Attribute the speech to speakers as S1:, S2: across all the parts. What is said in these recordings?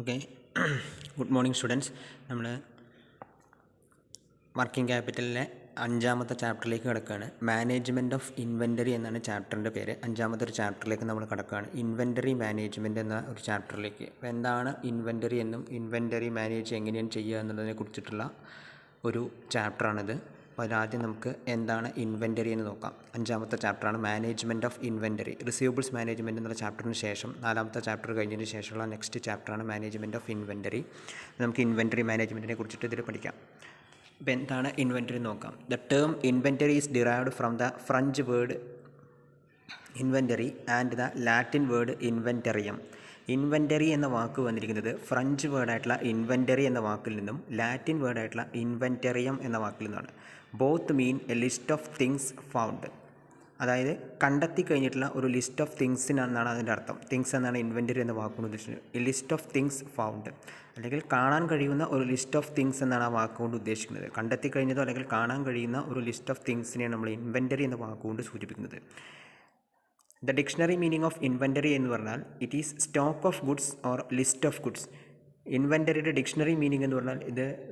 S1: Okay. Good morning students. നമ്മൾ working ക്യാപിറ്റലിലെ 5ാമത്തെ ചാപ്റ്ററിലേക്ക് കിടക്കുകയാണ്. Management of inventory എന്നാണ് ചാപ്റ്ററിൻ്റെ പേര്. 5ാമത്തെ ഒരു ചാപ്റ്ററിലേക്ക് നമ്മൾ കിടക്കുകയാണ്. ഇൻവെൻ്ററി മാനേജ്മെൻറ്റ് എന്ന ഒരു ചാപ്റ്ററിലേക്ക്. അപ്പോൾ എന്താണ് ഇൻവെൻ്ററി എന്നും ഇൻവെൻ്ററി മാനേജ് എങ്ങനെയാണ് ചെയ്യുക എന്നുള്ളതിനെ കുറിച്ചിട്ടുള്ള ഒരു ചാപ്റ്ററാണിത്. അപ്പോൾ അതിലാദ്യം നമുക്ക് എന്താണ് ഇൻവെൻ്ററി എന്ന് നോക്കാം. 5ാമത്തെ ചാപ്റ്ററാണ് management of inventory. Receivables management എന്നുള്ള ചാപ്റ്ററിന് ശേഷം 4ാമത്തെ ചാപ്റ്റർ കഴിഞ്ഞതിന് ശേഷമുള്ള നെക്സ്റ്റ് ചാപ്റ്ററാണ് മാനേജ്മെൻറ്റ് ഓഫ് ഇൻവെൻ്ററി. നമുക്ക് ഇൻവെൻ്ററി മാനേജ്മെൻറ്റിനെ കുറിച്ചിട്ട് ഇതിൽ പഠിക്കാം. അപ്പോൾ എന്താണ് ഇൻവെൻ്ററി നോക്കാം. The term inventory is derived from the French word inventory and the Latin word inventarium. Inventory എന്ന വാക്ക് വന്നിരിക്കുന്നത് ഫ്രഞ്ച് വേർഡായിട്ടുള്ള ഇൻവെൻ്ററി എന്ന വാക്കിൽ നിന്നും ലാറ്റിൻ വേർഡായിട്ടുള്ള ഇൻവെൻ്ററിയം എന്ന വാക്കിൽ നിന്നാണ്. Both mean A list of things found. അതായത് കണ്ടെത്തി കഴിഞ്ഞിട്ടുള്ള ഒരു ലിസ്റ്റ് ഓഫ് തിങ്സിനാണ് അതിൻ്റെ അർത്ഥം. തിങ്സ് എന്നാണ് ഇൻവെൻ്ററി എന്ന വാക്കുകൊണ്ട് ഉദ്ദേശിക്കുന്നത്. A list of things found അല്ലെങ്കിൽ കാണാൻ കഴിയുന്ന ഒരു ലിസ്റ്റ് ഓഫ് തിങ്സ് എന്നാണ് ആ വാക്കുകൊണ്ട് ഉദ്ദേശിക്കുന്നത്. കണ്ടെത്തി കഴിഞ്ഞതോ അല്ലെങ്കിൽ കാണാൻ കഴിയുന്ന ഒരു ലിസ്റ്റ് ഓഫ് തിങ്സിനെയാണ് നമ്മൾ ഇൻവെൻ്ററി എന്ന വാക്കുകൊണ്ട് സൂചിപ്പിക്കുന്നത്. The dictionary meaning of inventory എന്ന് പറഞ്ഞാൽ it is stock of goods or list of goods. ഇൻവെൻ്ററിയുടെ ഡിക്ഷണറി മീനിങ് എന്ന് പറഞ്ഞാൽ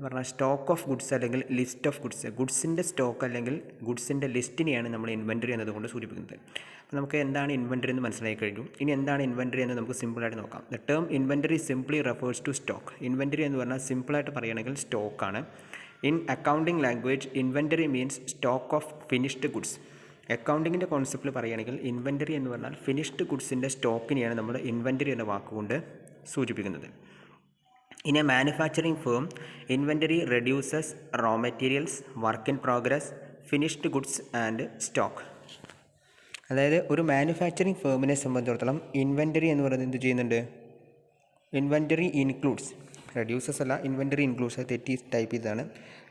S1: പറഞ്ഞാൽ സ്റ്റോക്ക് ഓഫ് ഗുഡ്സ് അല്ലെങ്കിൽ ലിസ്റ്റ് ഓഫ് ഗുഡ്സ്. ഗുഡ്സിൻ്റെ സ്റ്റോക്ക് അല്ലെങ്കിൽ ഗുഡ്സിൻ്റെ ലിസ്റ്റിനെയാണ് നമ്മൾ ഇൻവെൻ്ററി എന്നതുകൊണ്ട് സൂചിപ്പിക്കുന്നത്. അപ്പോൾ നമുക്ക് എന്താണ് ഇൻവെൻ്ററി എന്ന് മനസ്സിലായി കഴിഞ്ഞു. ഇനി എന്താണ് ഇൻവെൻ്ററി എന്ന് നമുക്ക് സിമ്പിളായിട്ട് നോക്കാം. The term inventory simply refers to stock. Inventory എന്ന് പറഞ്ഞാൽ സിമ്പിളായിട്ട് പറയുകയാണെങ്കിൽ സ്റ്റോക്കാണ്. In accounting language inventory means stock of finished goods. അക്കൗണ്ടിങ്ങിൻ്റെ കോൺസെപ്റ്റിൽ പറയുകയാണെങ്കിൽ ഇൻവെൻ്ററി എന്ന് പറഞ്ഞാൽ ഫിനിഷ്ഡ് ഗുഡ്സിൻ്റെ സ്റ്റോക്കിനെയാണ് നമ്മൾ ഇൻവെൻ്ററി എന്ന വാക്കുകൊണ്ട് സൂചിപ്പിക്കുന്നത്. In a manufacturing firm inventory reduces raw materials, work in progress, finished goods and stock. അതായത് ഒരു മാനുഫാക്ചറിങ് ഫേമിനെ സംബന്ധിച്ചിടത്തോളം ഇൻവെൻ്ററി എന്ന് പറയുന്നത് എന്ത് ചെയ്യുന്നുണ്ട്? ഇൻവെൻ്ററി ഇൻക്ലൂഡ്സ്, റെഡ്യൂസസ് അല്ല, ഇൻവെൻ്ററി ഇൻക്ലൂഡ്സ്. അത് തെറ്റി ടൈപ്പ് ചെയ്തതാണ്.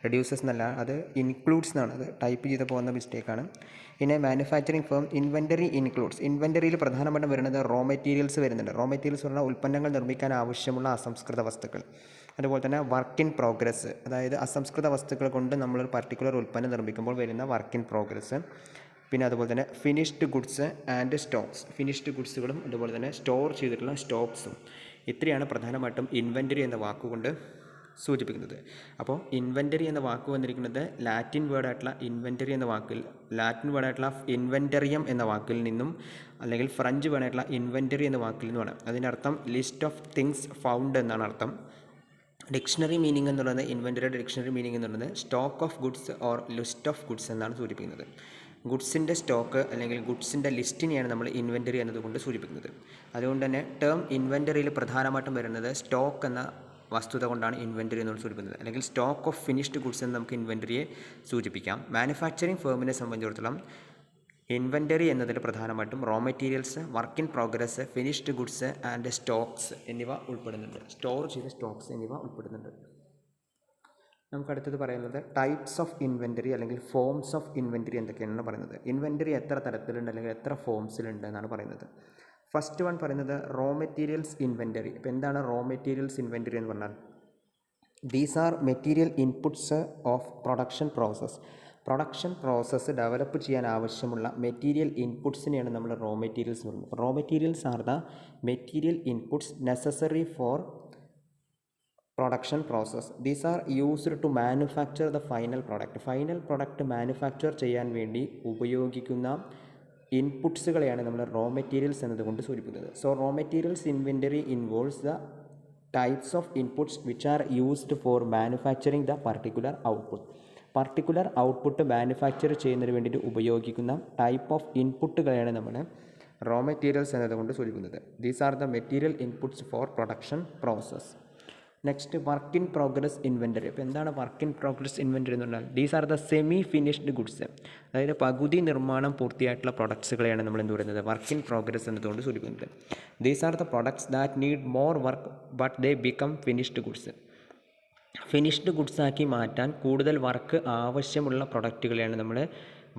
S1: റെഡ്യൂസസ് എന്നല്ല, അത് ഇൻക്ലൂഡ്സ് എന്നാണ്. അത് ടൈപ്പ് ചെയ്ത് പോകുന്ന മിസ്റ്റേക്കാണ്. പിന്നെ മാനുഫാക്ചറിങ് ഫേം ഇൻവെൻ്ററി ഇൻക്ലൂഡ്സ്. ഇൻവെൻ്ററിയിൽ പ്രധാനമായിട്ടും വരുന്നത് റോ മെറ്റീരിയൽസ് വരുന്നുണ്ട്. റോ മെറ്റീരിയൽസ് പറഞ്ഞാൽ ഉൽപ്പന്നങ്ങൾ നിർമ്മിക്കാൻ ആവശ്യമുള്ള അസംസ്കൃത വസ്തുക്കൾ. അതുപോലെ തന്നെ വർക്ക് ഇൻ പ്രോഗ്രസ്, അതായത് അസംസ്കൃത വസ്തുക്കൾ കൊണ്ട് നമ്മളൊരു പർട്ടിക്കുലർ ഉൽപ്പന്നം നിർമ്മിക്കുമ്പോൾ വരുന്ന വർക്ക് ഇൻ പ്രോഗ്രസ്. പിന്നെ അതുപോലെ തന്നെ finished goods and stocks. Finished ഗുഡ്സുകളും അതുപോലെ തന്നെ സ്റ്റോർ ചെയ്തിട്ടുള്ള സ്റ്റോക്സും. ഇത്രയാണ് പ്രധാനമായിട്ടും ഇൻവെൻ്ററി എന്ന വാക്കുകൊണ്ട് സൂചിപ്പിക്കുന്നത്. അപ്പോൾ ഇൻവെൻ്ററി എന്ന വാക്ക് വന്നിരിക്കുന്നത് ലാറ്റിൻ വേർഡായിട്ടുള്ള ഇൻവെൻ്ററി എന്ന വാക്കിൽ, ലാറ്റിൻ വേർഡായിട്ടുള്ള ഇൻവെൻ്ററിയം എന്ന വാക്കിൽ നിന്നും അല്ലെങ്കിൽ ഫ്രഞ്ച് വേർഡായിട്ടുള്ള ഇൻവെൻ്ററി എന്ന വാക്കിൽ നിന്നുമാണ്. അതിൻ്റെ അർത്ഥം ലിസ്റ്റ് ഓഫ് തിങ്സ് ഫൗണ്ട് എന്നാണ് അർത്ഥം. ഡിക്ഷണറി മീനിങ് എന്നുള്ളത്, ഇൻവെൻ്ററിയുടെ ഡിക്ഷണറി മീനിങ് എന്നുള്ളത് stock of goods or list of goods എന്നാണ് സൂചിപ്പിക്കുന്നത്. ഗുഡ്സിൻ്റെ സ്റ്റോക്ക് അല്ലെങ്കിൽ ഗുഡ്സിൻ്റെ ലിസ്റ്റിനെയാണ് നമ്മൾ ഇൻവെൻ്ററി എന്നതുകൊണ്ട് സൂചിപ്പിക്കുന്നത്. അതുകൊണ്ട് തന്നെ ടേം ഇൻവെൻ്ററിയിൽ പ്രധാനമായിട്ടും വരുന്നത് സ്റ്റോക്ക് എന്ന വസ്തുത കൊണ്ടാണ് ഇൻവെൻ്ററി എന്നുകൊണ്ട് സൂചിപ്പിക്കുന്നത്. അല്ലെങ്കിൽ സ്റ്റോക്ക് ഓഫ് ഫിനിഷ്ഡ് ഗുഡ്സ് എന്ന് നമുക്ക് ഇൻവെൻ്ററിയെ സൂചിപ്പിക്കാം. മാനുഫാക്ചറിങ് ഫേമിനെ സംബന്ധിച്ചിടത്തോളം ഇൻവെൻ്ററി എന്നതിൽ പ്രധാനമായിട്ടും raw materials, work in progress, finished goods and Stokes എന്നിവ ഉൾപ്പെടുന്നുണ്ട്. സ്റ്റോർ ചെയ്ത സ്റ്റോക്സ് എന്നിവ ഉൾപ്പെടുന്നുണ്ട്. നമുക്കടുത്തത് പറയുന്നത് ടൈപ്സ് ഓഫ് ഇൻവെൻ്ററി അല്ലെങ്കിൽ ഫോംസ് ഓഫ് ഇൻവെൻ്ററി എന്തൊക്കെയാണെന്ന് പറയുന്നത്. ഇൻവെൻ്ററി എത്ര തരത്തിലുണ്ട് അല്ലെങ്കിൽ എത്ര ഫോംസിലുണ്ട് എന്നാണ് പറയുന്നത്. ഫസ്റ്റ് വൺ പറയുന്നത് റോ മെറ്റീരിയൽസ് ഇൻവെൻ്ററി. ഇപ്പോൾ എന്താണ് റോ മെറ്റീരിയൽസ് ഇൻവെൻ്ററി എന്ന് പറഞ്ഞാൽ? These are material inputs of production process. Production process develop ചെയ്യാൻ ആവശ്യമുള്ള മെറ്റീരിയൽ ഇൻപുട്സിനെയാണ് നമ്മൾ റോ മെറ്റീരിയൽസ് എന്ന് പറയുന്നത്. Raw materials are the material inputs necessary for production process. These are used to manufacture the final product. Final product manufacture ചെയ്യാൻ വേണ്ടി ഉപയോഗിക്കുന്ന ഇൻപുട്സുകളെയാണ് നമ്മൾ റോ മെറ്റീരിയൽസ് എന്നതുകൊണ്ട് സൂചിപ്പിക്കുന്നത്. So raw materials inventory involves the types of inputs which are used for manufacturing the particular output. Particular output manufacture ചെയ്യുന്നതിന് വേണ്ടിയിട്ട് ഉപയോഗിക്കുന്ന ടൈപ്പ് ഓഫ് ഇൻപുട്ടുകളെയാണ് നമ്മൾ റോ മെറ്റീരിയൽസ് എന്നതുകൊണ്ട് സൂചിപ്പിക്കുന്നത്. These are the material inputs four production process. Next work in progress inventory. അപ്പോൾ എന്താണ് work in progress inventory എന്ന് പറഞ്ഞാൽ? These are the semi finished goods. അതായത് പകുതി നിർമ്മാണം പൂർത്തിയായിട്ടുള്ള പ്രൊഡക്ട്സുകളെയാണ് നമ്മൾ എന്ത് പറയുന്നത്? വർക്ക് ഇൻ പ്രോഗ്രസ് എന്നതുകൊണ്ട് സൂചിപ്പിക്കുന്നത്. These are the products that need more work but they become finished goods. Finished goods ആക്കി മാറ്റാൻ കൂടുതൽ വർക്ക് ആവശ്യമുള്ള പ്രൊഡക്റ്റുകളെയാണ് നമ്മൾ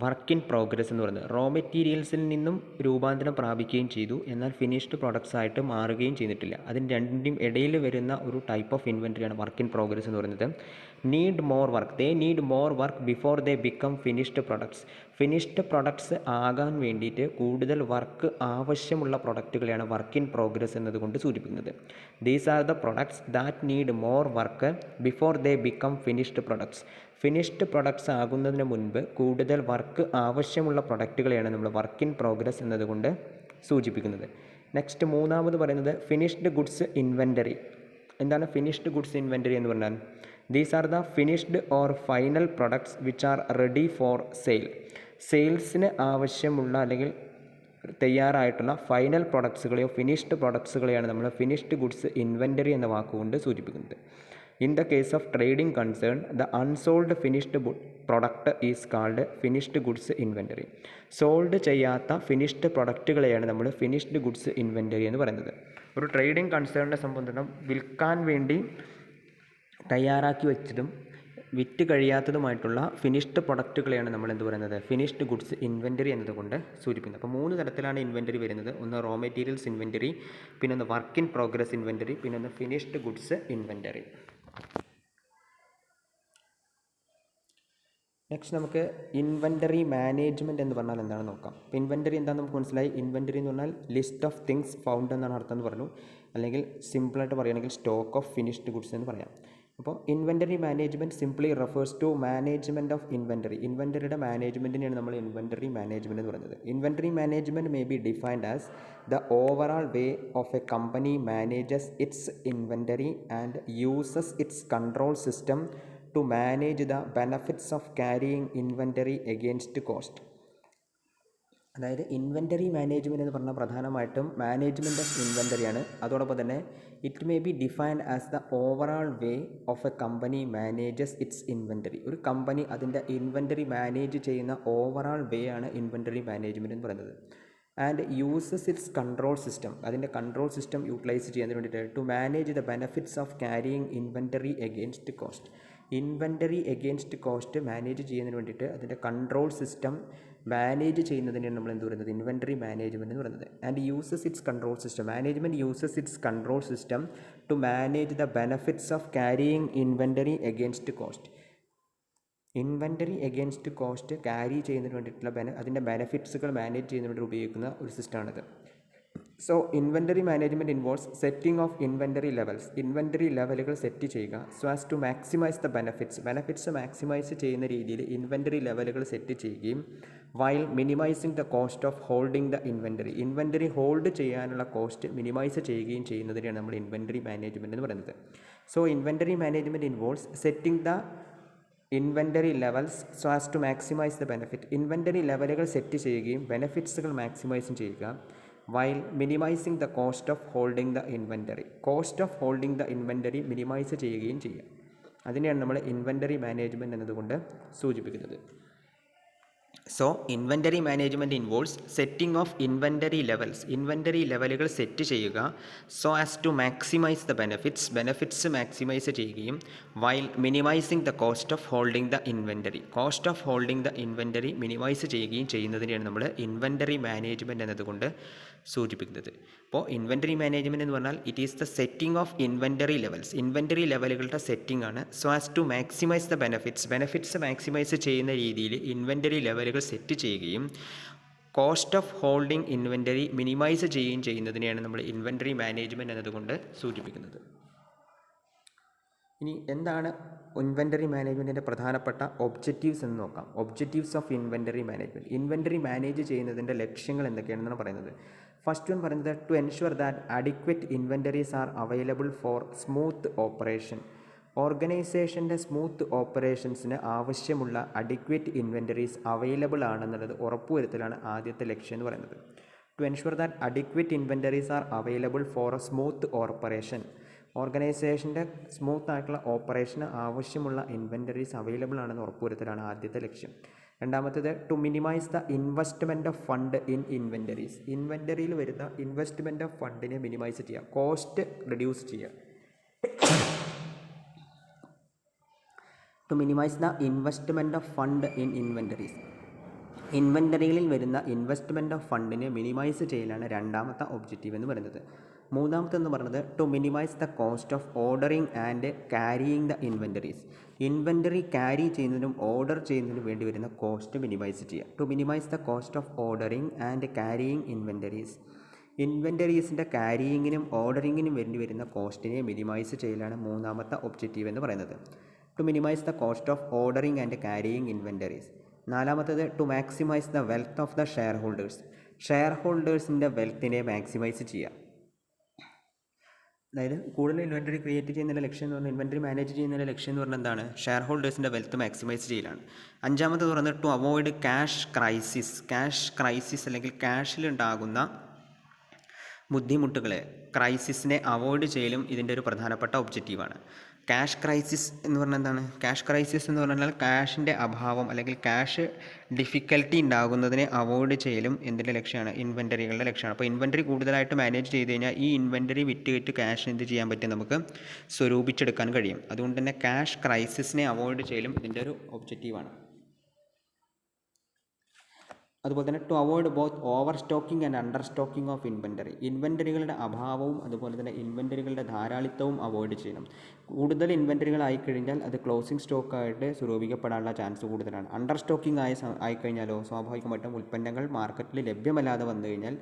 S1: വർക്ക് ഇൻ പ്രോഗ്രസ് എന്ന് പറയുന്നത്. റോ മെറ്റീരിയൽസിൽ നിന്നും രൂപാന്തരം പ്രാപിക്കുകയും ചെയ്തു, എന്നാൽ ഫിനിഷ്ഡ് പ്രൊഡക്ട്സ് ആയിട്ട് മാറുകയും ചെയ്തിട്ടില്ല. അതിന് രണ്ടിൻ്റെയും ഇടയിൽ വരുന്ന ഒരു ടൈപ്പ് ഓഫ് ഇൻവെൻ്ററിയാണ് വർക്ക് ഇൻ പ്രോഗ്രസ് എന്ന് പറയുന്നത്. Need more work, they need more work before they become finished products. Finished products ആകാൻ വേണ്ടിയിട്ട് കൂടുതൽ വർക്ക് ആവശ്യമുള്ള പ്രൊഡക്റ്റുകളെയാണ് വർക്ക് ഇൻ പ്രോഗ്രസ് എന്നതുകൊണ്ട് സൂചിപ്പിക്കുന്നത്. These are the products that need more work before they become finished products. Finished products ആകുന്നതിന് മുൻപ് കൂടുതൽ work ആവശ്യമുള്ള പ്രൊഡക്റ്റുകളെയാണ് നമ്മൾ വർക്ക് ഇൻ പ്രോഗ്രസ് എന്നതുകൊണ്ട് സൂചിപ്പിക്കുന്നത്. നെക്സ്റ്റ് മൂന്നാമത് പറയുന്നത് ഫിനിഷ്ഡ് ഗുഡ്സ് ഇൻവെൻ്ററി. എന്താണ് ഫിനിഷ്ഡ് ഗുഡ്സ് ഇൻവെൻ്ററി എന്ന് പറഞ്ഞാൽ? These are the finished or final products which are ready for sale. സെയിൽസിന് ആവശ്യമുള്ള അല്ലെങ്കിൽ തയ്യാറായിട്ടുള്ള ഫൈനൽ പ്രൊഡക്ട്സുകളെയോ ഫിനിഷ്ഡ് പ്രൊഡക്ട്സുകളെയാണ് നമ്മൾ ഫിനിഷ്ഡ് ഗുഡ്സ് ഇൻവെൻ്ററി എന്ന വാക്കുകൊണ്ട് സൂചിപ്പിക്കുന്നത്. In the case of trading concern, the unsold finished product is called finished goods inventory. Sold ചെയ്യാത്ത finished പ്രൊഡക്റ്റുകളെയാണ് നമ്മൾ finished goods inventory എന്ന് പറയുന്നത്. ഒരു ട്രേഡിംഗ് കൺസേണിനെ സംബന്ധിച്ചിടത്തോളം വിൽക്കാൻ വേണ്ടി തയ്യാറാക്കി വെച്ചതും വിറ്റ് കഴിയാത്തതുമായിട്ടുള്ള ഫിനിഷ്ഡ് പ്രൊഡക്റ്റുകളെയാണ് നമ്മൾ എന്ത് പറയുന്നത്? ഫിനിഷ്ഡ് ഗുഡ്സ് ഇൻവെൻ്ററി എന്നതുകൊണ്ട് സൂചിപ്പിക്കുന്നത്. അപ്പോൾ 3 തരത്തിലാണ് ഇൻവെൻ്ററി വരുന്നത്. ഒന്ന് റോ മെറ്റീരിയൽസ് ഇൻവെൻ്ററി, പിന്നെ ഒന്ന് വർക്ക് ഇൻ പ്രോഗ്രസ് ഇൻവെൻ്ററി, പിന്നെ ഒന്ന് ഫിനിഷ്ഡ് ഗുഡ്സ് ഇൻവെൻ്ററി. നെക്സ്റ്റ് നമുക്ക് ഇൻവെൻ്ററി മാനേജ്മെൻറ്റ് എന്ന് പറഞ്ഞാൽ എന്താണെന്ന് നോക്കാം. അപ്പോൾ ഇൻവെൻ്ററി എന്താണെന്ന് നമുക്ക് മനസ്സിലായി. ഇൻവെൻ്ററി എന്ന് പറഞ്ഞാൽ ലിസ്റ്റ് ഓഫ് തിങ്സ് ഫൗണ്ട് എന്നാണ് അർത്ഥം എന്ന് പറഞ്ഞു. അല്ലെങ്കിൽ സിമ്പിളായിട്ട് പറയുകയാണെങ്കിൽ സ്റ്റോക്ക് ഓഫ് ഫിനിഷ്ഡ് ഗുഡ്സ് എന്ന് പറയാം. അപ്പോൾ inventory management simply refers to management of inventory. ഇൻവെൻ്ററിയുടെ മാനേജ്മെൻറ്റിനെയാണ് നമ്മൾ ഇൻവെൻ്ററി മാനേജ്മെൻറ്റ് എന്ന് പറയുന്നത്. Inventory management may be defined as the overall way of a company manages its inventory and uses its control system to manage the benefits of carrying inventory against cost. അതായത് inventory management എന്ന് പറഞ്ഞാൽ പ്രധാനമായിട്ടും management of ഇൻവെൻ്ററിയാണ്. അതോടൊപ്പം തന്നെ it may be defined as the overall way of a company manages its inventory. ഒരു company അതിൻ്റെ inventory manage ചെയ്യുന്ന ഓവറാൾ വേ ആണ് ഇൻവെൻ്ററി മാനേജ്മെൻറ്റ് എന്ന് പറയുന്നത്. And uses its control system, അതിൻ്റെ കൺട്രോൾ സിസ്റ്റം യൂട്ടിലൈസ് ചെയ്യുന്നതിന് വേണ്ടിയിട്ട് to manage the benefits of carrying inventory against cost. Inventory against cost manage ചെയ്യുന്നതിന് വേണ്ടിയിട്ട് അതിൻ്റെ കൺട്രോൾ സിസ്റ്റം മാനേജ് ചെയ്യുന്നതിനാണ് നമ്മൾ എന്ത് പറയുന്നത്? ഇൻവെൻ്ററി മാനേജ്മെൻറ്റ് എന്ന് പറയുന്നത്. And uses its control system, management uses its control system to manage the benefits of carrying inventory against cost. Inventory against cost carry ചെയ്യുന്നതിന് വേണ്ടിയിട്ടുള്ള അതിൻ്റെ ബെനഫിറ്റ്സുകൾ മാനേജ് ചെയ്യുന്നതിന് വേണ്ടി ഉപയോഗിക്കുന്ന ഒരു സിസ്റ്റമാണിത്. So inventory management involves setting of inventory levels. Inventory ലെവലുകൾ സെറ്റ് ചെയ്യുക so as to maximise the benefits maximise ചെയ്യുന്ന രീതിയിൽ ഇൻവെൻ്ററി ലെവലുകൾ സെറ്റ് ചെയ്യുകയും while minimising the cost of holding the inventory hold ചെയ്യാനുള്ള കോസ്റ്റ് മിനിമൈസ് ചെയ്യുകയും ചെയ്യുന്നതിനാണ് നമ്മൾ ഇൻവെൻ്ററി മാനേജ്മെൻറ്റ് എന്ന് പറയുന്നത്. So inventory management involves setting the inventory levels so as to maximise the benefit. Inventory ലെവലുകൾ സെറ്റ് ചെയ്യുകയും ബെനഫിറ്റ്സുകൾ മാക്സിമൈസും ചെയ്യുക while minimising the cost of holding the inventory. Cost of holding the inventory minimise ചെയ്യുകയും ചെയ്യുക. അതിനെയാണ് നമ്മൾ ഇൻവെൻ്ററി മാനേജ്മെൻറ്റ് എന്നതുകൊണ്ട് സൂചിപ്പിക്കുന്നത്. So inventory management involves setting of inventory levels. Inventory ലെവലുകൾ സെറ്റ് ചെയ്യുക so as to maximise the benefits maximise ചെയ്യുകയും while minimising the cost of holding the inventory minimise ചെയ്യുകയും ചെയ്യുന്നതിനെയാണ് നമ്മൾ ഇൻവെൻ്ററി മാനേജ്മെൻറ്റ് എന്നതുകൊണ്ട് സൂചിപ്പിക്കുന്നത്. അപ്പോൾ ഇൻവെൻ്ററി മാനേജ്മെൻറ്റ് എന്ന് പറഞ്ഞാൽ it is the setting of inventory levels. ഇൻവെൻ്ററി ലെവലുകളുടെ സെറ്റിംഗ് ആണ്. So as to maximise the benefits maximise ചെയ്യുന്ന രീതിയിൽ ഇൻവെൻ്ററി ലെവലുകൾ സെറ്റ് ചെയ്യുകയും cost of holding inventory minimise ചെയ്യുകയും ചെയ്യുന്നതിനെയാണ് നമ്മൾ ഇൻവെൻ്ററി മാനേജ്മെൻറ്റ് എന്നതുകൊണ്ട് സൂചിപ്പിക്കുന്നത്. ഇനി എന്താണ് ഇൻവെൻ്ററി മാനേജ്മെൻറ്റിൻ്റെ പ്രധാനപ്പെട്ട ഒബ്ജക്റ്റീവ്സ് എന്ന് നോക്കാം. Objectives of inventory management. Inventory manage ചെയ്യുന്നതിൻ്റെ ലക്ഷ്യങ്ങൾ എന്തൊക്കെയാണെന്നാണ് പറയുന്നത്. ഫസ്റ്റ് വൺ പറയുന്നത് to ensure that adequate inventories are available for smooth operation. ഓർഗനൈസേഷൻ്റെ സ്മൂത്ത് ഓപ്പറേഷൻസിന് ആവശ്യമുള്ള അഡിക്വേറ്റ് ഇൻവെൻ്ററീസ് അവൈലബിൾ ആണെന്നുള്ളത് ഉറപ്പുവരുത്തലാണ് ആദ്യത്തെ ലക്ഷ്യം എന്ന് പറയുന്നത്. To ensure that adequate inventories are available for a smooth operation. ഓർഗനൈസേഷൻ്റെ സ്മൂത്ത് ആയിട്ടുള്ള ഓപ്പറേഷന് ആവശ്യമുള്ള ഇൻവെൻ്ററീസ് അവൈലബിൾ ആണെന്ന് ഉറപ്പുവരുത്തലാണ് ആദ്യത്തെ ലക്ഷ്യം. രണ്ടാമത്തേത് to minimise the investment of fund in inventories. ഇൻവെൻ്ററിയിൽ വരുന്ന ഇൻവെസ്റ്റ്മെൻറ്റ് ഓഫ് ഫണ്ടിനെ മിനിമൈസ് ചെയ്യുക, കോസ്റ്റ് റിഡ്യൂസ് ചെയ്യുക. To minimise the investment of fund in inventories. ഇൻവെൻ്ററികളിൽ വരുന്ന ഇൻവെസ്റ്റ്മെൻറ്റ് ഓഫ് ഫണ്ടിനെ മിനിമൈസ് ചെയ്യലാണ് രണ്ടാമത്തെ ഒബ്ജക്റ്റീവ് എന്ന് പറയുന്നത്. മൂന്നാമത്തെന്ന് പറയുന്നത് to minimise the cost of ordering and carrying the inventories. Inventory carry ചെയ്യുന്നതിനും ഓർഡർ ചെയ്യുന്നതിനും വേണ്ടി വരുന്ന കോസ്റ്റ് മിനിമൈസ് ചെയ്യുക. To minimise the cost of ordering and carrying inventories. ഇൻവെൻറ്ററീസിൻ്റെ ക്യാരിയിങ്ങിനും ഓർഡറിങ്ങിനും വേണ്ടി വരുന്ന കോസ്റ്റിനെ മിനിമൈസ് ചെയ്യലാണ് മൂന്നാമത്തെ ഒബ്ജക്റ്റീവ് എന്ന് പറയുന്നത്. To minimise the cost of ordering and carrying inventories. നാലാമത്തേത് to maximise the wealth of the share holders. Share ഹോൾഡേഴ്സിൻ്റെ വെൽത്തിനെ മാക്സിമൈസ് ചെയ്യുക. അതായത് കൂടുതൽ ഇൻവെൻറ്ററി ക്രിയേറ്റ് ചെയ്യുന്നതിൻ്റെ ലക്ഷ്യം എന്ന് പറഞ്ഞാൽ ഇൻവെൻറ്ററി മാനേജ് ചെയ്യുന്നതിൻ്റെ ലക്ഷ്യം എന്ന് പറഞ്ഞാൽ എന്താണ്? ഷെയർ ഹോൾഡേഴ്സിൻ്റെ വെൽത്ത് മാക്സിമൈസ് ചെയ്യലാണ്. അഞ്ചാമത് പറഞ്ഞത് ടു അവോയ്ഡ് ക്യാഷ് ക്രൈസിസ് അല്ലെങ്കിൽ ക്യാഷിലുണ്ടാകുന്ന ബുദ്ധിമുട്ടുകളെ ക്രൈസിസിനെ അവോയ്ഡ് ചെയ്യലും ഇതിൻ്റെ ഒരു പ്രധാനപ്പെട്ട ഒബ്ജക്റ്റീവാണ്. ക്യാഷ് ക്രൈസിസ് എന്ന് പറഞ്ഞാൽ എന്താണ്? ക്യാഷ് ക്രൈസിസ് എന്ന് പറഞ്ഞാൽ ക്യാഷിൻ്റെ അഭാവം അല്ലെങ്കിൽ ക്യാഷ് ഡിഫിക്കൽട്ടി ഉണ്ടാകുന്നതിനെ അവോയ്ഡ് ചെയ്യലും എന്തിൻ്റെ ലക്ഷ്യമാണ്? ഇൻവെൻറ്ററികളുടെ ലക്ഷ്യമാണ്. അപ്പോൾ ഇൻവെൻറ്ററി കൂടുതലായിട്ട് മാനേജ് ചെയ്ത് കഴിഞ്ഞാൽ ഈ ഇൻവെൻറ്ററി വിറ്റ് ക്യാഷ് എന്ത് ചെയ്യാൻ പറ്റും? നമുക്ക് സ്വരൂപിച്ചെടുക്കാൻ കഴിയും. അതുകൊണ്ട് തന്നെ ക്യാഷ് ക്രൈസിസിനെ അവോയ്ഡ് ചെയ്യലും ഇതിൻ്റെ ഒരു ഒബ്ജക്റ്റീവാണ്. അതുപോലെ തന്നെ to avoid both overstocking and understocking of inventory. ഇൻവെൻറ്ററികളുടെ അഭാവവും അതുപോലെ തന്നെ ഇൻവെൻറ്ററികളുടെ ധാരാളിത്തവും അവോയ്ഡ് ചെയ്യണം. കൂടുതൽ ഇൻവെൻറ്ററികൾ ആയിക്കഴിഞ്ഞാൽ അത് ക്ലോസിംഗ് സ്റ്റോക്കായിട്ട് സ്വരൂപിക്കപ്പെടാനുള്ള ചാൻസ് കൂടുതലാണ്. അണ്ടർ സ്റ്റോക്കിംഗ് ആയിക്കഴിഞ്ഞാലോ സ്വാഭാവികമായിട്ടും ഉൽപ്പന്നങ്ങൾ മാർക്കറ്റിൽ ലഭ്യമല്ലാതെ വന്നു കഴിഞ്ഞാൽ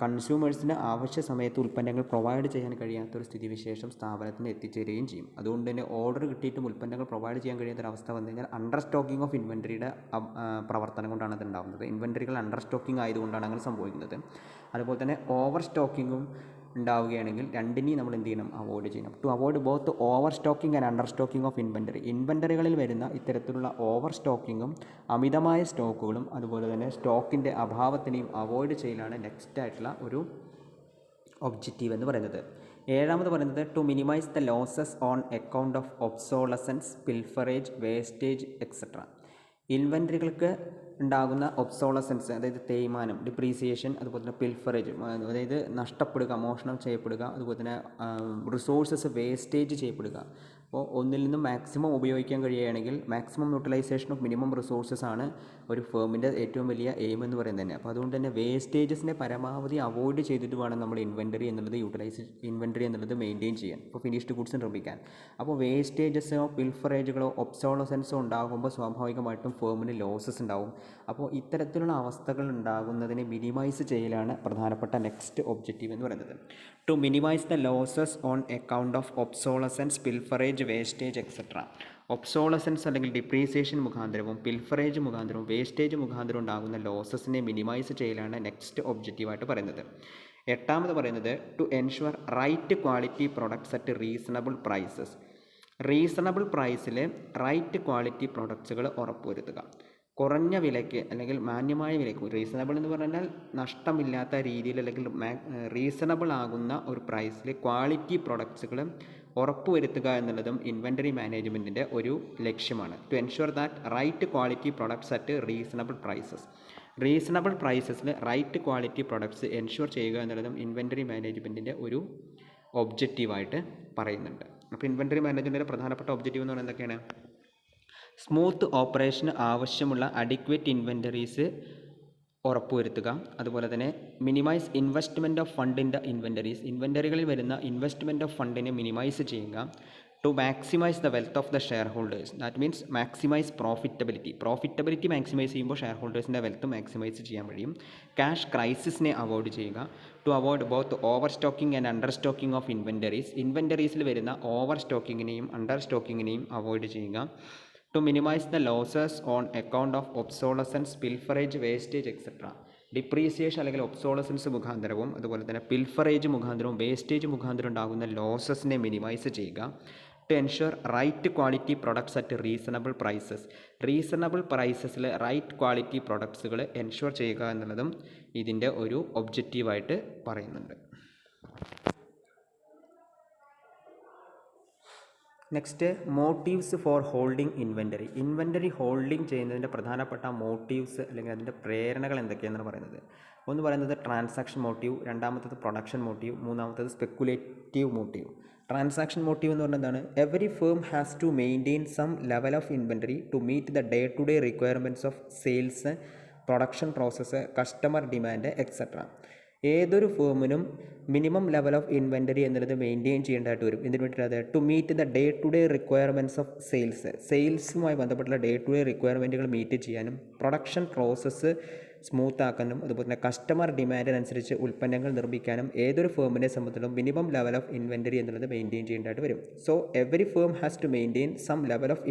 S1: കൺസ്യൂമേഴ്സിന് ആവശ്യ സമയത്ത് ഉൽപ്പന്നങ്ങൾ പ്രൊവൈഡ് ചെയ്യാൻ കഴിയാത്തൊരു സ്ഥിതിവിശേഷം സ്ഥാപനത്തിന് എത്തിച്ചേരുകയും ചെയ്യും. അതുകൊണ്ട് തന്നെ ഓർഡർ കിട്ടിയിട്ടും ഉൽപ്പന്നങ്ങൾ പ്രൊവൈഡ് ചെയ്യാൻ കഴിയാത്തൊരവസ്ഥ വന്നു കഴിഞ്ഞാൽ അണ്ടർ സ്റ്റോക്കിംഗ് ഓഫ് ഇൻവെൻറ്ററിയുടെ പ്രവർത്തനം കൊണ്ടാണ് അത് ഉണ്ടാകുന്നത്. ഇൻവെൻറ്ററികൾ അണ്ടർ സ്റ്റോക്കിംഗ് ആയതുകൊണ്ടാണ് അങ്ങനെ സംഭവിക്കുന്നത്. അതുപോലെ തന്നെ ഓവർ സ്റ്റോക്കിങ്ങും ഉണ്ടാവുകയാണെങ്കിൽ രണ്ടിനെയും നമ്മൾ എന്ത് ചെയ്യണം? അവോയ്ഡ് ചെയ്യണം. To avoid both overstocking and understocking of inventory. ഇൻവെൻറ്ററികളിൽ വരുന്ന ഇത്തരത്തിലുള്ള ഓവർ സ്റ്റോക്കിങ്ങും അമിതമായ സ്റ്റോക്കുകളും അതുപോലെ തന്നെ സ്റ്റോക്കിൻ്റെ അഭാവത്തിനെയും അവോയ്ഡ് ചെയ്യലാണ് നെക്സ്റ്റ് ആയിട്ടുള്ള ഒരു ഒബ്ജക്റ്റീവ് എന്ന് പറയുന്നത്. ഏഴാമത് പറയുന്നത് to minimise the losses on account of obsolescence, pilferage, wastage etcetera. ഇൻവെൻറ്ററികൾക്ക് ഉണ്ടാകുന്ന ഒബ്സോളസൻസ് അതായത് തേയ്മാനം, ഡിപ്രീസിയേഷൻ, അതുപോലെ തന്നെ പിൽഫറേജ് അതായത് നഷ്ടപ്പെടുക, മോഷണം ചെയ്യപ്പെടുക, അതുപോലെ തന്നെ റിസോഴ്സസ് വേസ്റ്റേജ് ചെയ്യപ്പെടുക. അപ്പോൾ ഒന്നിൽ നിന്നും മാക്സിമം ഉപയോഗിക്കാൻ കഴിയുകയാണെങ്കിൽ maximum utilisation of minimum resources ആണ് ഒരു ഫേമിൻ്റെ ഏറ്റവും വലിയ എയിം എന്ന് പറയുന്നത് തന്നെ. അപ്പോൾ അതുകൊണ്ട് തന്നെ വേസ്റ്റേജസിനെ പരമാവധി അവോയ്ഡ് ചെയ്തിട്ട് വേണം നമ്മൾ ഇൻവെൻറ്ററി എന്നുള്ളത് മെയിൻറ്റെയിൻ ചെയ്യാൻ, ഇപ്പോൾ ഫിനിഷ്ഡ് ഗുഡ്സ് നിർമ്മിക്കാൻ. അപ്പോൾ വേസ്റ്റേജസോ പിൽഫറേജുകളോ ഒബ്സോളസൻസോ ഉണ്ടാകുമ്പോൾ സ്വാഭാവികമായിട്ടും ഫേമിന് ലോസസ് ഉണ്ടാവും. അപ്പോൾ ഇത്തരത്തിലുള്ള അവസ്ഥകൾ ഉണ്ടാകുന്നതിനെ മിനിമൈസ് ചെയ്യലാണ് പ്രധാനപ്പെട്ട നെക്സ്റ്റ് ഒബ്ജക്റ്റീവ് എന്ന് പറയുന്നത്. To minimise the losses on account of obsolescence, pilferage, wastage etcetera. Obsolescence അല്ലെങ്കിൽ ഡിപ്രീസിയേഷൻ മുഖാന്തരവും പിൽഫറേജ് മുഖാന്തരവും വേസ്റ്റേജ് മുഖാന്തരവും ഉണ്ടാകുന്ന ലോസസിനെ മിനിമൈസ് ചെയ്യലാണ് നെക്സ്റ്റ് ഒബ്ജക്റ്റീവായിട്ട് പറയുന്നത്. എട്ടാമത് പറയുന്നത് to ensure right quality products at reasonable prices. Reasonable പ്രൈസിൽ റൈറ്റ് ക്വാളിറ്റി പ്രൊഡക്ട്സുകൾ ഉറപ്പുവരുത്തുക. കുറഞ്ഞ വിലയ്ക്ക് അല്ലെങ്കിൽ മാന്യമായ വിലയ്ക്ക്, റീസണബിൾ എന്ന് പറഞ്ഞാൽ നഷ്ടമില്ലാത്ത രീതിയിൽ അല്ലെങ്കിൽ റീസണബിൾ ആകുന്ന ഒരു പ്രൈസിൽ ക്വാളിറ്റി പ്രൊഡക്ട്സുകൾ ഉറപ്പുവരുത്തുക എന്നുള്ളതും ഇൻവെൻറ്ററി മാനേജ്മെൻറ്റിൻ്റെ ഒരു ലക്ഷ്യമാണ്. To ensure that right quality products at reasonable prices. Reasonable പ്രൈസസിൽ റൈറ്റ് ക്വാളിറ്റി പ്രൊഡക്ട്സ് എൻഷുർ ചെയ്യുക എന്നുള്ളതും ഇൻവെൻറ്ററി മാനേജ്മെൻറ്റിൻ്റെ ഒരു ഒബ്ജക്റ്റീവായിട്ട് പറയുന്നുണ്ട്. അപ്പോൾ ഇൻവെൻറ്ററി മാനേജ്മെൻറ്റിൻ്റെ പ്രധാനപ്പെട്ട ഒബ്ജക്റ്റീവ് എന്ന് പറയുന്നത് എന്തൊക്കെയാണ്? സ്മൂത്ത് ഓപ്പറേഷന് ആവശ്യമുള്ള അഡിക്വേറ്റ് ഇൻവെൻറ്ററീസ് ഉറപ്പുവരുത്തുക. അതുപോലെ തന്നെ minimise investment of fund in the inventories. ഇൻവെൻറ്ററികളിൽ വരുന്ന ഇൻവെസ്റ്റ്മെൻറ്റ് ഓഫ് ഫണ്ടിനെ മിനിമൈസ് ചെയ്യുക. To maximise the wealth of the share holders. That means maximise profitability maximise ചെയ്യുമ്പോൾ ഷെയർ ഹോൾഡേഴ്സിൻ്റെ വെൽത്ത് മാക്സിമൈസ് ചെയ്യാൻ കഴിയും. ക്യാഷ് ക്രൈസിസിനെ അവോയ്ഡ് ചെയ്യുക. To avoid both overstocking and understocking of inventories. ഇൻവെൻറ്ററീസിൽ വരുന്ന ഓവർ സ്റ്റോക്കിങ്ങിനെയും അണ്ടർ സ്റ്റോക്കിങ്ങിനെയും അവോയ്ഡ് ചെയ്യുക. To minimise the losses on account of obsolescence, pilferage, wastage etcetera. Depreciation അല്ലെങ്കിൽ ഒബ്സോളസൻസ് മുഖാന്തരവും അതുപോലെ തന്നെ പിൽഫറേജ് മുഖാന്തരവും വേസ്റ്റേജ് മുഖാന്തരം ഉണ്ടാകുന്ന ലോസസിനെ മിനിമൈസ് ചെയ്യുക. To ensure right quality products at reasonable prices. Reasonable പ്രൈസസിൽ റൈറ്റ് ക്വാളിറ്റി പ്രൊഡക്ട്സുകൾ എൻഷുർ ചെയ്യുക എന്നുള്ളതും ഇതിൻ്റെ ഒരു ഒബ്ജക്റ്റീവായിട്ട് പറയുന്നുണ്ട്. Next motives for holding inventory. Inventory holding ചെയ്യുന്നതിൻ്റെ പ്രധാനപ്പെട്ട മോട്ടീവ്സ് അല്ലെങ്കിൽ അതിൻ്റെ പ്രേരണകൾ എന്തൊക്കെയാണെന്ന് പറയുന്നത്. ഒന്ന് പറയുന്നത് ട്രാൻസാക്ഷൻ മോട്ടീവ്, രണ്ടാമത്തത് പ്രൊഡക്ഷൻ മോട്ടീവ്, മൂന്നാമത്തത് സ്പെക്കുലേറ്റീവ് മോട്ടീവ്. ട്രാൻസാക്ഷൻ മോട്ടീവ് എന്ന് പറഞ്ഞാൽ എന്താണ്? Every firm has to maintain some level of inventory to meet the day to day requirements of sales, production process, customer demand etcetera. ഏതൊരു ഫേമിനും minimum level of inventory എന്നുള്ളത് maintain ചെയ്യേണ്ടതായിട്ട് വരും. ഇതിന് വേണ്ടിയിട്ട് to meet the day to day requirements of സെയിൽസുമായി ബന്ധപ്പെട്ടുള്ള day to day റിക്വയർമെൻറ്റുകൾ മീറ്റ് ചെയ്യാനും പ്രൊഡക്ഷൻ പ്രോസസ്സ് സ്മൂത്ത് ആക്കാനും അതുപോലെ തന്നെ കസ്റ്റമർ ഡിമാൻഡിനനുസരിച്ച് ഉൽപ്പന്നങ്ങൾ നിർമ്മിക്കാനും ഏതൊരു ഫേമിനെ സംബന്ധിച്ചിടത്തോളം മിനിമം ലെവൽ ഓഫ് ഇൻവെൻ്ററി എന്നുള്ളത് മെയിൻറ്റെയിൻ ചെയ്യേണ്ടതായിട്ട് വരും. So every firm has to maintain some level of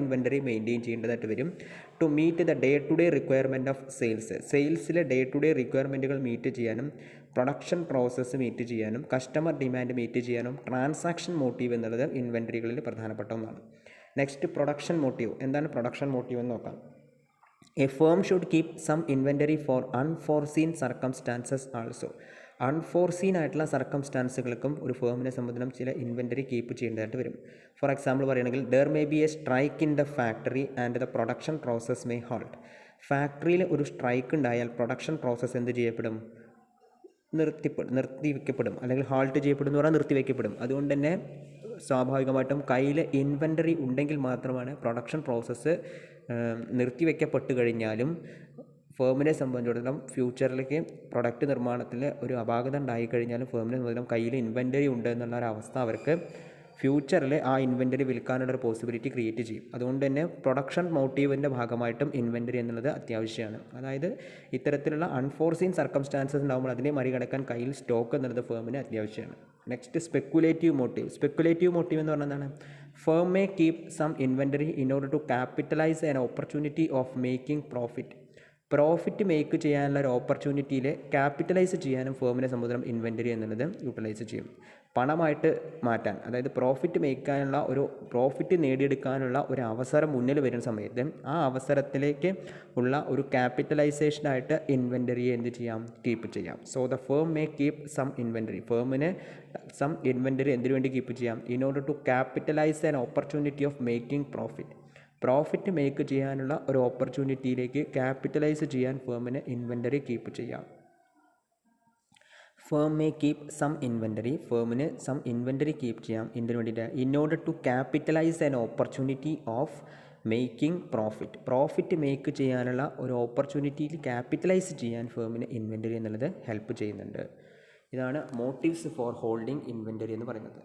S1: inventory maintain ചെയ്യേണ്ടതായിട്ട് വരും to meet the day to day requirement of സെയിൽസിലെ ഡേ ടു ഡേ റിക്വയർമെൻറ്റുകൾ മീറ്റ് ചെയ്യാനും പ്രൊഡക്ഷൻ പ്രോസസ്സ് മീറ്റ് ചെയ്യാനും customer demand meet ചെയ്യാനും ട്രാൻസാക്ഷൻ മോട്ടീവ് എന്നുള്ളത് ഇൻവെൻ്ററികളിൽ പ്രധാനപ്പെട്ട ഒന്നാണ്. Next production motive. എന്താണ് പ്രൊഡക്ഷൻ മോട്ടീവ് എന്ന് നോക്കാം. A firm should keep some inventory for unforeseen circumstances also. Unforeseen ആയിട്ടുള്ള സർക്കംസ്റ്റാൻസുകൾക്കും ഒരു ഫേമിനെ സംബന്ധിച്ചും ചില ഇൻവെൻ്ററി കീപ്പ് ചെയ്യേണ്ടതായിട്ട് വരും. ഫോർ എക്സാമ്പിൾ പറയുകയാണെങ്കിൽ there may be a strike in the factory and the production process may halt. ഫാക്ടറിയിൽ ഒരു സ്ട്രൈക്ക് ഉണ്ടായാൽ പ്രൊഡക്ഷൻ പ്രോസസ്സ് എന്ത് ചെയ്യപ്പെടും? നിർത്തിവെക്കപ്പെടും, അല്ലെങ്കിൽ ഹാൾട്ട് ചെയ്യപ്പെടും എന്ന് പറഞ്ഞാൽ നിർത്തിവെക്കപ്പെടും. അതുകൊണ്ട് തന്നെ സ്വാഭാവികമായിട്ടും കയ്യിൽ ഇൻവെൻ്ററി ഉണ്ടെങ്കിൽ മാത്രമാണ് പ്രൊഡക്ഷൻ പ്രോസസ്സ് നിർത്തിവെക്കപ്പെട്ട് കഴിഞ്ഞാലും ഫേമിനെ സംബന്ധിച്ചിടത്തോളം ഫ്യൂച്ചറിലേക്ക് പ്രൊഡക്റ്റ് നിർമ്മാണത്തിൽ ഒരു അപാകത ഉണ്ടായിക്കഴിഞ്ഞാലും ഫേമിനെ സംബന്ധിച്ചിടത്തോളം കയ്യിൽ ഇൻവെൻ്ററി ഉണ്ട് എന്നുള്ള ഒരു അവസ്ഥ അവർക്ക് ഫ്യൂച്ചറിൽ ആ ഇൻവെൻ്ററി വിൽക്കാനുള്ളൊരു പോസിബിലിറ്റി ക്രിയേറ്റ് ചെയ്യും. അതുകൊണ്ട് തന്നെ പ്രൊഡക്ഷൻ മോട്ടീവിൻ്റെ ഭാഗമായിട്ടും ഇൻവെൻ്ററി എന്നുള്ളത് അത്യാവശ്യമാണ്. അതായത് ഇത്തരത്തിലുള്ള അൺഫോർസീൻ സർക്കംസ്റ്റാൻസസ് ഉണ്ടാകുമ്പോൾ അതിനെ മറികടക്കാൻ കയ്യിൽ സ്റ്റോക്ക് എന്നുള്ളത് ഫേമിന് അത്യാവശ്യമാണ്. നെക്സ്റ്റ് സ്പെക്കുലേറ്റീവ് മോട്ടീവ് എന്ന് പറഞ്ഞാൽ എന്താണ്? Firm may keep some inventory in order to capitalise an opportunity of making profit make ചെയ്യാനുള്ള ഒരു ഓപ്പർച്യൂണിറ്റിയിൽ ക്യാപിറ്റലൈസ് ചെയ്യാനും ഫേമിനെ സംബന്ധിച്ചിടത്തോളം ഇൻവെൻ്ററി എന്നുള്ളത് യൂട്ടിലൈസ് ചെയ്യും. പണമായിട്ട് മാറ്റാൻ, അതായത് പ്രോഫിറ്റ് നേടിയെടുക്കാനുള്ള ഒരു അവസരം മുന്നിൽ വരുന്ന സമയത്ത് ആ അവസരത്തിലേക്ക് ഉള്ള ഒരു ക്യാപിറ്റലൈസേഷനായിട്ട് ഇൻവെൻ്ററിയെ എന്ത് ചെയ്യാം? കീപ്പ് ചെയ്യാം. So the firm may keep some inventory. ഫേമിന് സം ഇൻവെൻ്ററി എന്തിനു വേണ്ടി കീപ്പ് ചെയ്യാം? In order to capitalise an opportunity of making profit make ചെയ്യാനുള്ള ഒരു ഓപ്പർച്യൂണിറ്റിയിലേക്ക് ക്യാപിറ്റലൈസ് ചെയ്യാൻ ഫേമിന് ഇൻവെൻ്ററി കീപ്പ് ചെയ്യാം. Firm may keep some inventory. ഫേമിന് സം ഇൻവെൻ്ററി കീപ്പ് ചെയ്യാം. എന്തിനു വേണ്ടിയിട്ട്? In order to capitalise an opportunity of making profit make ചെയ്യാനുള്ള ഒരു ഓപ്പർച്യൂണിറ്റിയിൽ ക്യാപിറ്റലൈസ് ചെയ്യാൻ ഫേമിന് ഇൻവെൻ്ററി എന്നുള്ളത് ഹെൽപ്പ് ചെയ്യുന്നുണ്ട്. ഇതാണ് മോട്ടീവ്സ് ഫോർ ഹോൾഡിംഗ് ഇൻവെൻ്ററി എന്ന് പറയുന്നത്.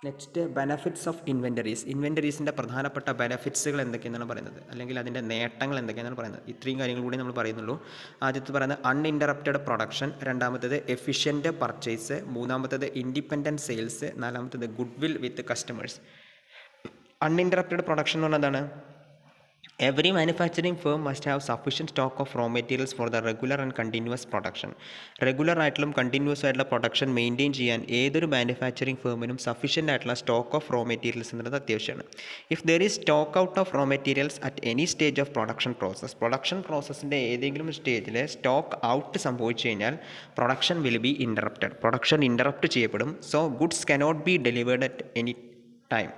S1: നെക്സ്റ്റ് ബെനഫിറ്റ്സ് ഓഫ് ഇൻവെൻ്ററീസിൻ്റെ പ്രധാനപ്പെട്ട ബെനഫിറ്റ്സുകൾ എന്തൊക്കെയെന്നാണ് പറയുന്നത്, അല്ലെങ്കിൽ അതിൻ്റെ നേട്ടങ്ങൾ എന്തൊക്കെയാണെന്നാണ് പറയുന്നത്. ഇത്രയും കാര്യങ്ങൾ കൂടി നമ്മൾ പറയുന്നുള്ളൂ. ആദ്യത്തെ പറയുന്നത് അൺഇൻറ്ററപ്റ്റഡ് പ്രൊഡക്ഷൻ, രണ്ടാമത്തേത് എഫിഷ്യൻറ്റ് പർച്ചേസ്, മൂന്നാമത്തേത് ഇൻഡിപെൻഡൻറ്റ് സെയിൽസ്, നാലാമത്തേത് good will with customers. Uninterrupted production എന്ന് പറഞ്ഞാൽ എന്താണ്? Every manufacturing firm must have sufficient stock of raw materials for the regular and continuous production. Regular ആയിട്ടുള്ള കണ്ടിന്യൂസ് ആയിട്ടുള്ള പ്രൊഡക്ഷൻ മെയിൻറ്റെയിൻ ചെയ്യാൻ ഏതൊരു മാനുഫാക്ചറിങ് ഫേമിനും സഫീഷ്യൻ്റ് ആയിട്ടുള്ള സ്റ്റോക്ക് ഓഫ് റോ മെറ്റീരിയൽസ് എന്നുള്ളത് അത്യാവശ്യമാണ്. If there is stock out of raw materials at any stage of production പ്രോസസ്സിൻ്റെ ഏതെങ്കിലും സ്റ്റേജിൽ സ്റ്റോക്ക് ഔട്ട് സംഭവിച്ചു കഴിഞ്ഞാൽ production will be production interrupt ചെയ്യപ്പെടും. So goods cannot be delivered at any time,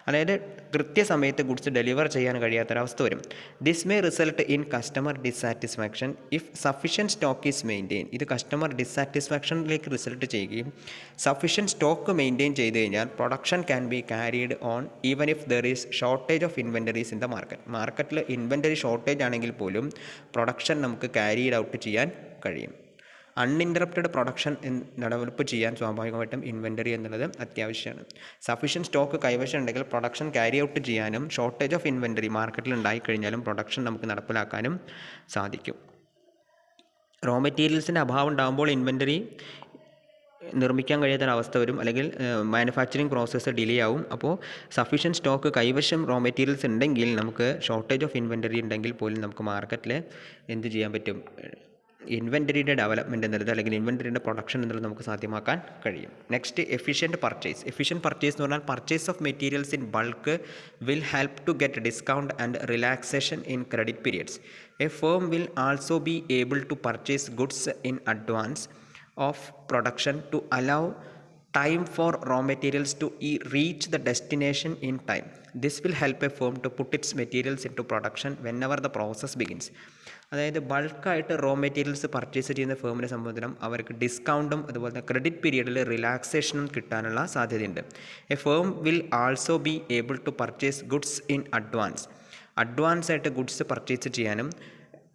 S1: അതായത് കൃത്യസമയത്ത് ഗുഡ്സ് ഡെലിവർ ചെയ്യാൻ കഴിയാത്തൊരവസ്ഥ വരും. This may result in customer dissatisfaction if sufficient stock is maintain. ഇത് കസ്റ്റമർ ഡിസാറ്റിസ്ഫാക്ഷനിലേക്ക് റിസൾട്ട് ചെയ്യുകയും സഫിഷ്യൻറ്റ് സ്റ്റോക്ക് മെയിൻറ്റെയിൻ ചെയ്ത് കഴിഞ്ഞാൽ production can be carried on even if there is shortage of inventories in the മാർക്കറ്റിൽ inventory shortage ആണെങ്കിൽ പോലും production നമുക്ക് carried out ചെയ്യാൻ കഴിയും. അൺഇൻറ്ററപ്റ്റഡ് പ്രൊഡക്ഷൻ ഡെവലപ്പ് ചെയ്യാൻ സ്വാഭാവികമായിട്ടും ഇൻവെൻ്ററി എന്നുള്ളത് അത്യാവശ്യമാണ്. സഫീഷ്യൻറ്റ് സ്റ്റോക്ക് കൈവശം ഉണ്ടെങ്കിൽ പ്രൊഡക്ഷൻ ക്യാരി ഔട്ട് ചെയ്യാനും ഷോർട്ടേജ് ഓഫ് ഇൻവെൻ്ററി മാർക്കറ്റിൽ ഉണ്ടായിക്കഴിഞ്ഞാലും പ്രൊഡക്ഷൻ നമുക്ക് നടപ്പിലാക്കാനും സാധിക്കും. റോ മെറ്റീരിയൽസിൻ്റെ അഭാവം ഉണ്ടാകുമ്പോൾ ഇൻവെൻ്ററി നിർമ്മിക്കാൻ കഴിയാത്തൊരവസ്ഥ വരും, അല്ലെങ്കിൽ മാനുഫാക്ചറിങ് പ്രോസസ്സ് ഡിലേ ആവും. അപ്പോൾ സഫീഷ്യൻറ്റ് സ്റ്റോക്ക് കൈവശം റോ മെറ്റീരിയൽസ് ഉണ്ടെങ്കിൽ നമുക്ക് ഷോർട്ടേജ് ഓഫ് ഇൻവെൻ്ററി ഉണ്ടെങ്കിൽ പോലും നമുക്ക് മാർക്കറ്റിൽ എന്ത് ചെയ്യാൻ പറ്റും? ഇൻവെൻ്ററിയുടെ ഡെവലപ്മെൻറ്റ് എന്നുള്ളത്, അല്ലെങ്കിൽ ഇൻവെൻ്ററിയുടെ പ്രൊഡക്ഷൻ എന്നുള്ളത് നമുക്ക് സാധ്യമാക്കാൻ കഴിയും. നെക്സ്റ്റ് എഫിഷ്യൻറ്റ് പർച്ചേസ് എന്ന് പറഞ്ഞാൽ purchase of materials in bulk will help to get discount and relaxation in credit periods. A firm will also be able to purchase goods in advance of production to allow time for raw materials to reach the destination in time. This will help a firm to put its materials into production whenever the process begins. അതായത് ബൾക്കായിട്ട് raw materials purchase ചെയ്യുന്ന ഫേമിനെ സംബന്ധിച്ചിടത്തോളം അവർക്ക് ഡിസ്കൗണ്ടും അതുപോലെ തന്നെ credit പീരീഡിൽ റിലാക്സേഷനും കിട്ടാനുള്ള സാധ്യതയുണ്ട്. A firm will also be able to purchase goods in advance ആയിട്ട് ഗുഡ്സ് പർച്ചേസ് ചെയ്യാനും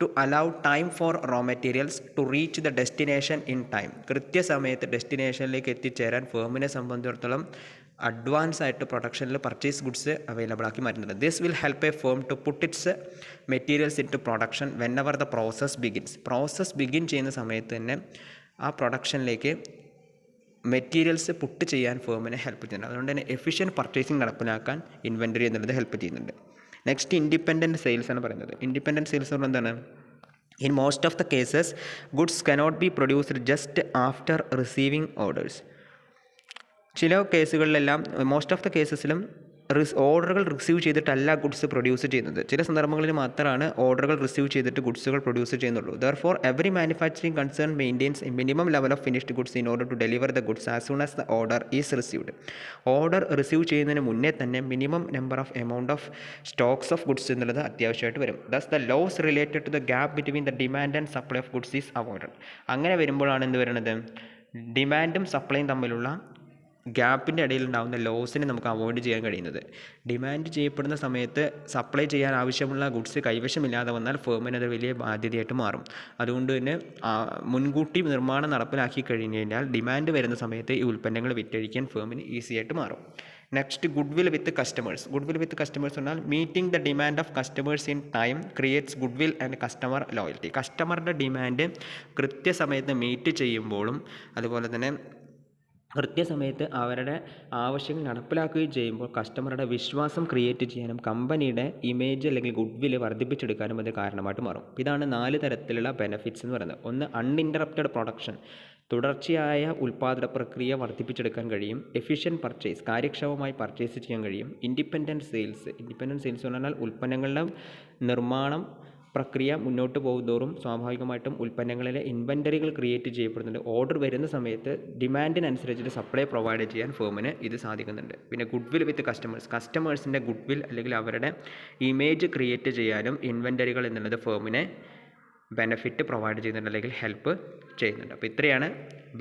S1: to allow time for raw materials to reach the destination in time. കൃത്യസമയത്ത് ഡെസ്റ്റിനേഷനിലേക്ക് എത്തിച്ചേരാൻ ഫേമിനെ സംബന്ധിച്ചിടത്തോളം അഡ്വാൻസ് ആയിട്ട് പ്രൊഡക്ഷനിൽ പർച്ചേസ് ഗുഡ്സ് അവൈലബിൾ ആക്കി മാറ്റുന്നുണ്ട്. This will help a firm to put its materials into production whenever the process begins. Process begin ചെയ്യുന്ന സമയത്ത് തന്നെ ആ പ്രൊഡക്ഷനിലേക്ക് മെറ്റീരിയൽസ് പുട്ട് ചെയ്യാൻ ഫേമിനെ ഹെൽപ്പ് ചെയ്യുന്നുണ്ട്. അതുകൊണ്ട് തന്നെ എഫിഷ്യൻറ്റ് പർച്ചേസിങ് നടപ്പിലാക്കാൻ ഇൻവെൻറ്ററി എന്നുള്ളത് ഹെൽപ്പ് ചെയ്യുന്നുണ്ട്. നെക്സ്റ്റ് ഇൻഡിപെൻഡൻറ്റ് സെയിൽസ് ആണ് പറയുന്നത്. ഇൻഡിപെൻഡൻറ്റ് സെയിൽസ് എന്ന് പറഞ്ഞാൽ എന്താണ്? In most of the cases goods cannot B produced just after receiving orders. ചില കേസുകളിലെല്ലാം മോസ്റ്റ് ഓഫ് ദ കേസസിലും ഓർഡറുകൾ റിസീവ് ചെയ്തിട്ടല്ല ഗുഡ്സ് പ്രൊഡ്യൂസ് ചെയ്യുന്നത്. ചില സന്ദർഭങ്ങളിൽ മാത്രമാണ് ഓർഡറുകൾ റിസീവ് ചെയ്തിട്ട് ഗുഡ്സുകൾ പ്രൊഡ്യൂസ് ചെയ്യുന്നുള്ളൂ. Therefore every manufacturing concern maintains a minimum level of finished goods in order to deliver the goods as soon as the order is received. Order receive ചെയ്യുന്നതിന് മുന്നേ തന്നെ minimum number of amount of stocks of goods എന്നുള്ളത് അത്യാവശ്യമായിട്ട് വരും. Thus the loss related to the gap between the demand and supply of goods is avoided. അങ്ങനെ വരുമ്പോഴാണ് എന്ത് വരുന്നത്? ഡിമാൻഡും സപ്ലൈയും തമ്മിലുള്ള ഗ്യാപ്പിൻ്റെ ഇടയിൽ ഉണ്ടാകുന്ന ലോസിനെ നമുക്ക് അവോയ്ഡ് ചെയ്യാൻ കഴിയുന്നത്. ഡിമാൻഡ് ചെയ്യപ്പെടുന്ന സമയത്ത് സപ്ലൈ ചെയ്യാൻ ആവശ്യമുള്ള ഗുഡ്സ് കൈവശമില്ലാതെ വന്നാൽ ഫേമിന് അത് വലിയ ബാധ്യതയായിട്ട് മാറും. അതുകൊണ്ട് തന്നെ മുൻകൂട്ടി നിർമ്മാണം നടപ്പിലാക്കി കഴിഞ്ഞ് കഴിഞ്ഞാൽ ഡിമാൻഡ് വരുന്ന സമയത്ത് ഈ ഉൽപ്പന്നങ്ങൾ വിറ്റഴിക്കാൻ ഫേമിന് ഈസി ആയിട്ട് മാറും. Next goodwill with customers. Goodwill with customers എന്നാൽ meeting the demand of customers in time creates goodwill and customer loyalty. കസ്റ്റമറുടെ ഡിമാൻഡ് കൃത്യസമയത്ത് മീറ്റ് ചെയ്യുമ്പോഴും അതുപോലെ തന്നെ കൃത്യസമയത്ത് അവരുടെ ആവശ്യങ്ങൾ നടപ്പിലാക്കുകയും ചെയ്യുമ്പോൾ കസ്റ്റമറുടെ വിശ്വാസം ക്രിയേറ്റ് ചെയ്യാനും കമ്പനിയുടെ ഇമേജ് അല്ലെങ്കിൽ ഗുഡ് വിൽ വർദ്ധിപ്പിച്ചെടുക്കാനും അത് കാരണമായിട്ട് മാറും. ഇതാണ് 4 തരത്തിലുള്ള ബെനിഫിറ്റ്സ് എന്ന് പറയുന്നത്. ഒന്ന്, അൺഇൻറ്ററപ്റ്റഡ് പ്രൊഡക്ഷൻ, തുടർച്ചയായ ഉൽപ്പാദന പ്രക്രിയ വർദ്ധിപ്പിച്ചെടുക്കാൻ കഴിയും. എഫിഷ്യൻറ്റ് പർച്ചേസ്, കാര്യക്ഷമമായി പർച്ചേസ് ചെയ്യാൻ കഴിയും. ഇൻഡിപെൻഡൻറ്റ് സെയിൽസ് എന്ന് പറഞ്ഞാൽ ഉൽപ്പന്നങ്ങളുടെ നിർമ്മാണം പ്രക്രിയ മുന്നോട്ട് പോകുന്തോറും സ്വാഭാവികമായിട്ടും ഉൽപ്പന്നങ്ങളിലെ ഇൻവെൻറ്ററികൾ ക്രിയേറ്റ് ചെയ്യപ്പെടുന്നുണ്ട്. ഓർഡർ വരുന്ന സമയത്ത് ഡിമാൻഡിനനുസരിച്ചിട്ട് സപ്ലൈ പ്രൊവൈഡ് ചെയ്യാൻ ഫേമിന് ഇത് സാധിക്കുന്നുണ്ട്. പിന്നെ ഗുഡ് വിൽ വിത്ത് കസ്റ്റമേഴ്സിൻ്റെ ഗുഡ് വിൽ അല്ലെങ്കിൽ അവരുടെ ഇമേജ് ക്രിയേറ്റ് ചെയ്യാനും ഇൻവെൻറ്ററികൾ എന്നുള്ളത് ഫേമിനെ ബെനഫിറ്റ് പ്രൊവൈഡ് ചെയ്യുന്നുണ്ട് അല്ലെങ്കിൽ ഹെൽപ്പ് ചെയ്യുന്നുണ്ട്. അപ്പോൾ ഇത്രയാണ്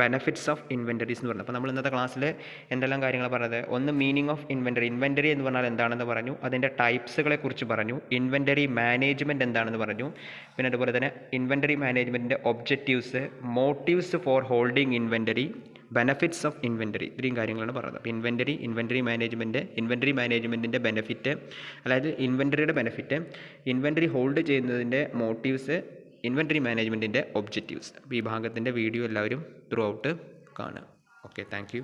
S1: ബെനഫിറ്റ്സ് ഓഫ് ഇൻവെൻറ്ററീസ് എന്ന് പറഞ്ഞത്. അപ്പോൾ നമ്മൾ ഇന്നത്തെ ക്ലാസ്സിൽ എന്തെല്ലാം കാര്യങ്ങൾ പറഞ്ഞത്? ഒന്ന്, മീനിങ് ഓഫ് ഇൻവെൻറ്ററി എന്ന് പറഞ്ഞാൽ എന്താണെന്ന് പറഞ്ഞു. അതിൻ്റെ ടൈപ്സുകളെ കുറിച്ച് പറഞ്ഞു. ഇൻവെൻറ്ററി മാനേജ്മെൻറ്റ് എന്താണെന്ന് പറഞ്ഞു. പിന്നെ അതുപോലെ തന്നെ ഇൻവെൻറ്ററി മാനേജ്മെൻറ്റിൻ്റെ objectives, motives for holding inventory, benefits of inventory, ഇത്രയും കാര്യങ്ങളാണ് പറഞ്ഞത്. അപ്പോൾ ഇൻവെൻറ്ററി മാനേജ്മെൻറ്റിൻ്റെ ബെനഫിറ്റ്, അതായത് ഇൻവെൻറ്ററിയുടെ ബെനഫിറ്റ്, ഇൻവെൻറ്ററി ഹോൾഡ് ചെയ്യുന്നതിൻ്റെ മോട്ടീവ്സ്, ഇൻവെൻറ്ററി മാനേജ്മെൻറ്റിൻ്റെ ഒബ്ജക്റ്റീവ്സ്. അപ്പോൾ ഈ ഭാഗത്തിൻ്റെ വീഡിയോ എല്ലാവരും ത്രൂ ഔട്ട് കാണുക. Okay, thank U.